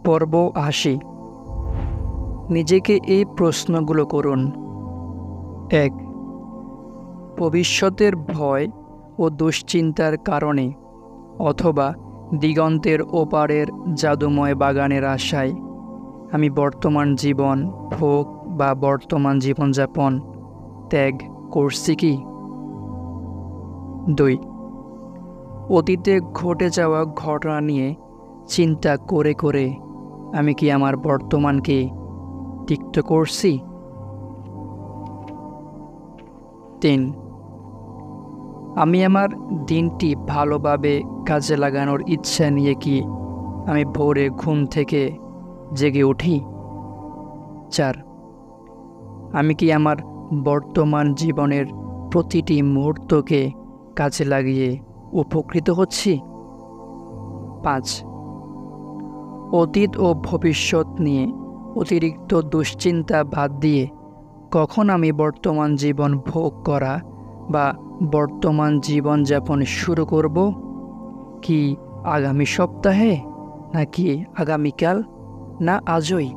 পর্ব ৮০। নিজেকে এই প্রশ্নগুলো করুন। ১. ভবিষ্যতের ভয় ও দুশ্চিন্তার কারণে অথবা দিগন্তের ওপারের জাদুময় বাগানের আশায় আমি বর্তমান জীবন ভোগ বা বর্তমান জীবনযাপন ত্যাগ করছি কি? ২. অতীতে ঘটে যাওয়া ঘটনা নিয়ে চিন্তা করে করে আমি কি আমার বর্তমানকে তিক্ত করছি? ৩. আমি আমার দিনটি ভালোভাবে কাজে লাগানোর ইচ্ছা নিয়ে কি আমি ভোরে ঘুম থেকে জেগে উঠি? ৪. আমি কি আমার বর্তমান জীবনের প্রতিটি মুহূর্তকে কাজে লাগিয়ে উপকৃত হচ্ছি? ৫. অতীত ও ভবিষ্যৎ নিয়ে অতিরিক্ত দুশ্চিন্তা বাদ দিয়ে কখন আমি বর্তমান জীবন ভোগ করা বা বর্তমান জীবনযাপন শুরু করব? কি আগামী সপ্তাহে, নাকি আগামীকাল, না আজই?